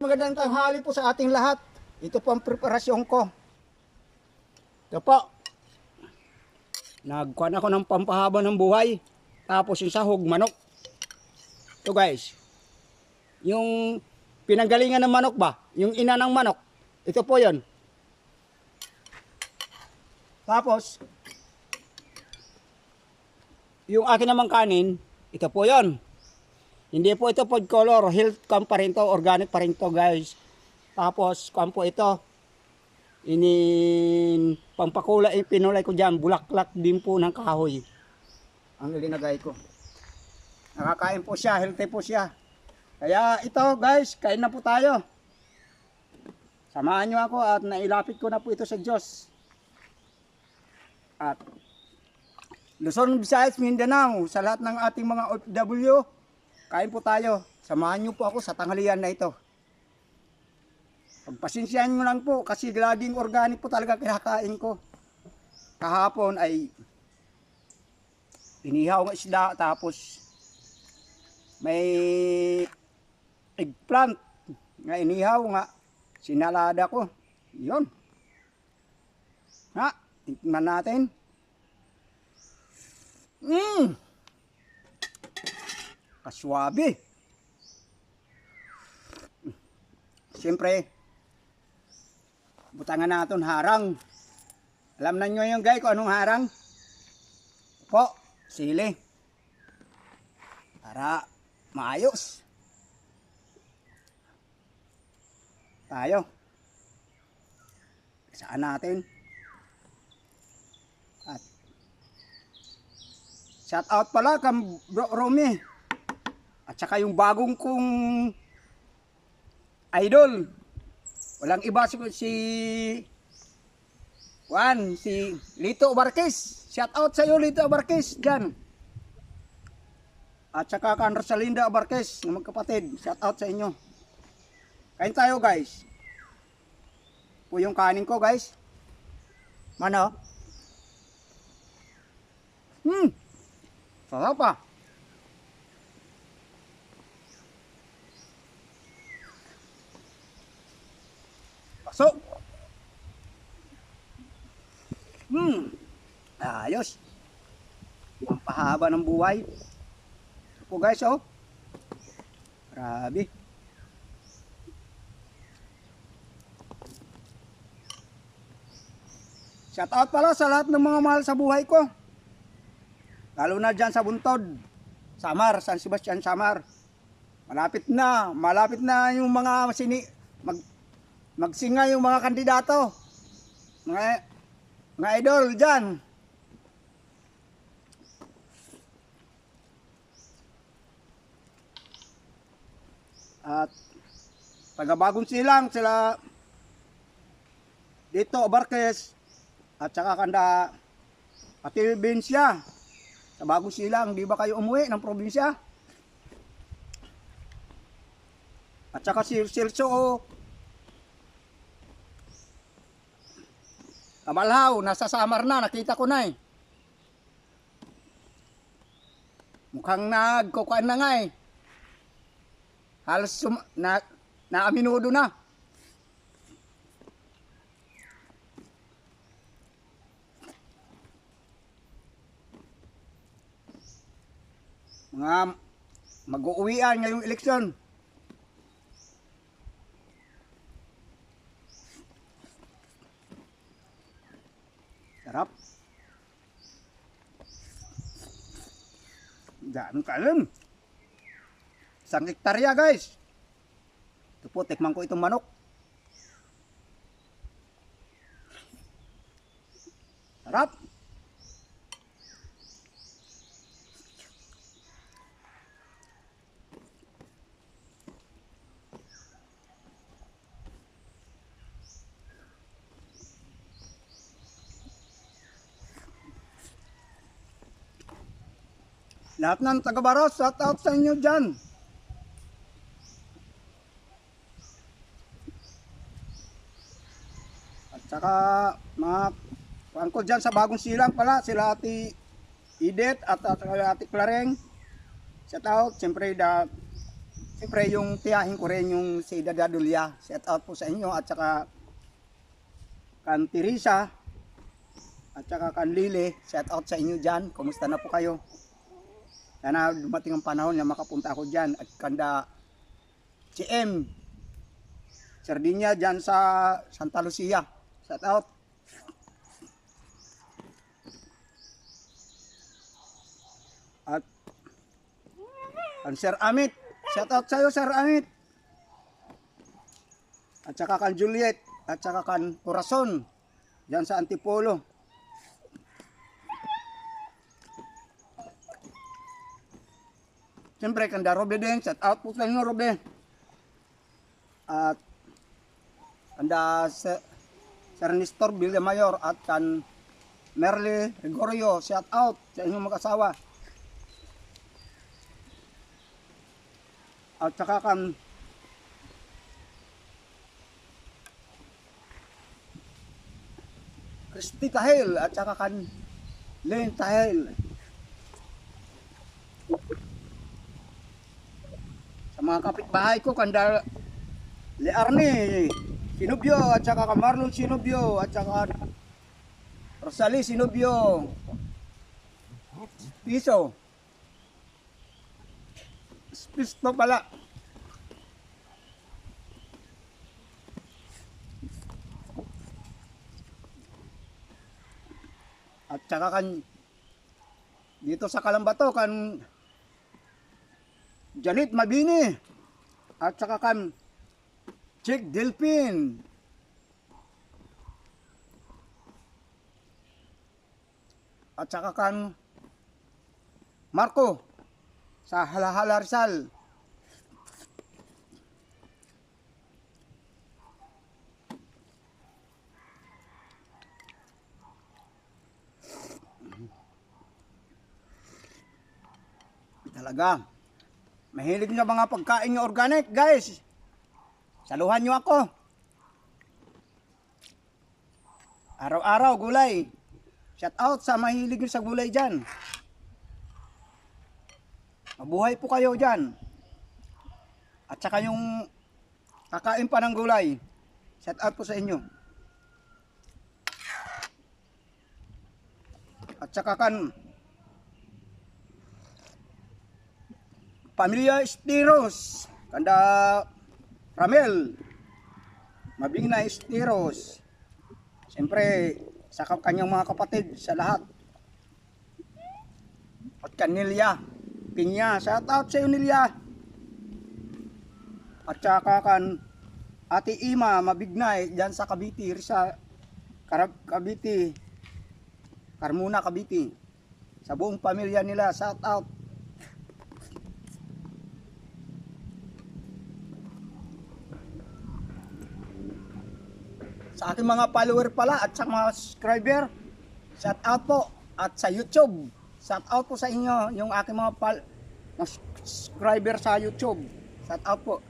magandang tanghali po sa ating lahat. Ito po ang preparasyon ko. Ito po. Nagkuhan ako ng pampahaba ng buhay. Tapos yung sahog, manok. Ito guys. Yung pinanggalingan ng manok ba? Yung ina ng manok. Ito po yon. Tapos, yung akin namang kanin, ito po yon. Hindi po ito food color, health cam pa rin to, organic pa rin to guys. Tapos, kuhan po ito. Pampakulay, pinulay ko dyan, bulaklak din po ng kahoy. Ang ilinagay ko. Nakakain po siya, healthy po siya. Kaya ito guys, kain na po tayo. Samahan nyo ako at nailapit ko na po ito sa Diyos. At Luzon, Visayas, Mindanao, sa lahat ng ating mga OFW, kain po tayo. Samahan nyo po ako sa tanghalian na ito. Pagpasensyahan nyo lang po kasi laging organic po talaga kinakain ko. Kahapon ay inihaw ng isda tapos may eggplant nga inihaw nga sinalada ko. Yun. Ha, tingnan natin. Kaswabe. Siyempre, butangan natin harang. Alam na nyo yung guys kung anong harang? Po, sili. Para maayos. Tayo. Saan natin? At shout out pala kang Bro Romy. At saka yung bagong kong idol. Walang iba si Juan, si Lito Barquez. Shout out sa iyo Lito Barquez diyan. At saka kan Rosalinda Barquez, na magkapatid. Shout out sa inyo. Kain tayo guys. Po yung kanin ko guys. Mano? Sarap ah. Pasok. Ayos. Ang pahaba ng buhay. Ito po guys oh. Grabe. Shout out pala sa lahat ng mga mahal sa buhay ko. Lalo na dyan sa Buntod. Samar, San Sebastian Samar. Malapit na yung mga magsinga yung mga kandidato. Mga idol dyan. At taga Bagong Silang sila dito Barquez at saka kanda pati Bensya sa Bagong Silang. Di ba kayo umuwi ng probinsya? At saka si Silso Kamalhaw, nasa Samar na, nakita ko na eh. Mukhang nagkukuan na nga eh. Halos naaminudo na. Mga mag-uuwian ngayong eleksyon. Sarap. Daming kalim. 1 hektarya guys. Ito po, tikman ko itong manok. Sarap. Lahat ng taga-Baros, shout out sa inyo dyan. At saka mga ko dyan sa Bagong Silang pala, sila Ate Edith at saka Ate Clareng. Shout out, siyempre si Siyempre yung tiyahin ko rin yung si Dadadulya. Shout out po sa inyo at saka kan Teresa at saka kan Lily. Shout out sa inyo dyan. Kumusta na po kayo? Sana dumating ang panahon na makapunta ako dyan. At kanda si M. Sardinia dyan sa Santa Lucia. Shout out. At kan Sir Amit. Shout out sa'yo, Sir Amit. At saka kan Juliet. At saka kan Corazon. Diyan sa Antipolo. Siyempre, kanda Roble din. Shout out po sa inyo, Roble. At kanda Sir Nestor Villamayor. At kan Merle Gregorio. Shout out sa inyong mag-asawa. At saka kan Christy Tahil at saka kan Lynn Tahil. Sa mga kapitbahay ko, kanda Learne Sinubyo at saka kan Marlon Sinubyo at saka Rosalie Sinubyo. Piso. Pisto pala. At saka kan dito sa Kalambato kan Janet Mabini at saka kan Chick Delphin at saka kan Marco sa Halahala Rizal. Talaga. Mahilig na mga pagkain ng organic, guys. Saluhan nyo ako. Araw-araw gulay. Shout out sa mahilig sa gulay dyan. Mabuhay po kayo dyan. At saka yung kakain pa ng gulay. Shout out po sa inyo. At saka kan Pamilya Estiros, kanda Ramel, Mabingna Estiros. Siyempre, sa kanyang mga kapatid sa lahat. At Kanilya Pinya, shout out sa iyo Nilya. At saka kan Ate Ima Mabignay diyan sa Cavite, sa Cavite, Carmona Cavite. Sa buong pamilya nila, shout out. Sa aking mga follower pala at sa mga subscriber, shout out po. At sa YouTube, shout out po sa inyo yung aking mga subscriber sa YouTube. Shout out po.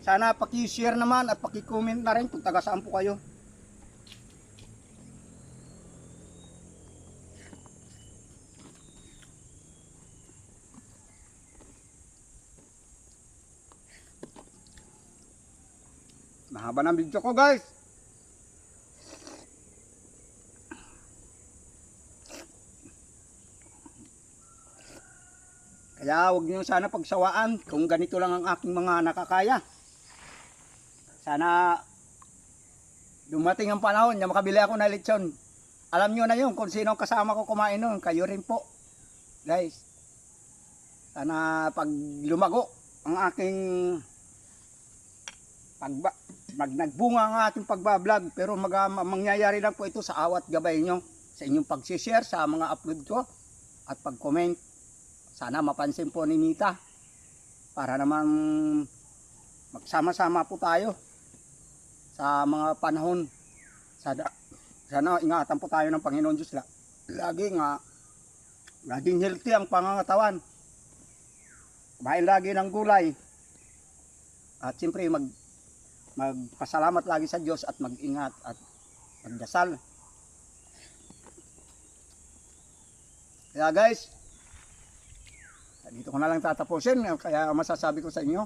Sana paki-share naman at paki-comment na rin kung taga saan po kayo. Mahaba ng video ko, guys. Kaya huwag niyo sana pagsawaan kung ganito lang ang aking mga nakakaya. Sana dumating ang panahon na makabili ako ng lechon. Alam niyo na yun kung sino kasama ko kumain nun. Kayo rin po, guys. Sana pag lumago ang aking nagbunga ang ating pagbablog, pero mangyayari lang po ito sa awat gabay nyo, sa inyong pag-share sa mga upload ko at pag-comment. Sana mapansin po ni Nita para naman magsama-sama po tayo sa mga panahon. Sana ingatan po tayo ng Panginoon Diyos. Laging healthy ang pangangatawan. Kumain lagi ng gulay. At siyempre magpasalamat lagi sa Diyos at mag-ingat at magdasal. Kaya guys, dito ko na lang tatapusin. Kaya masasabi ko sa inyo,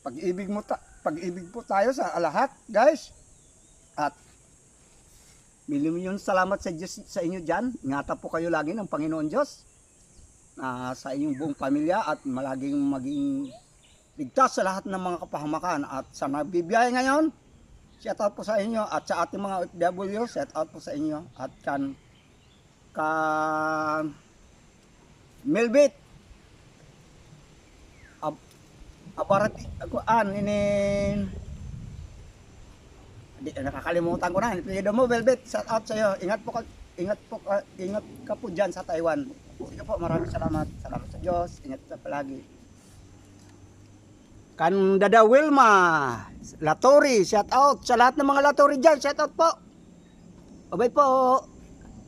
pag-ibig po tayo sa lahat, guys. At milyon salamat sa Diyos sa inyo dyan. Ingatan po kayo lagi ng Panginoon Diyos sa inyong buong pamilya at malaging maging ligtas sa lahat ng mga kapahamakan. At sa nagbibiyaya ngayon, shout out po sa inyo at sa ating mga OFW, shout out po sa inyo at kan Milbit aparati inin nakakalimutan ko na. Pilido mo Velvet, shout out sa iyo. Ingat ka po diyan sa Taiwan. Sige po, maraming salamat. Salamat sa Diyos. Ingat sa palagi. Dada Wilma, Latori, shout out sa lahat ng mga Latori diyan. Shout out po. Bye po.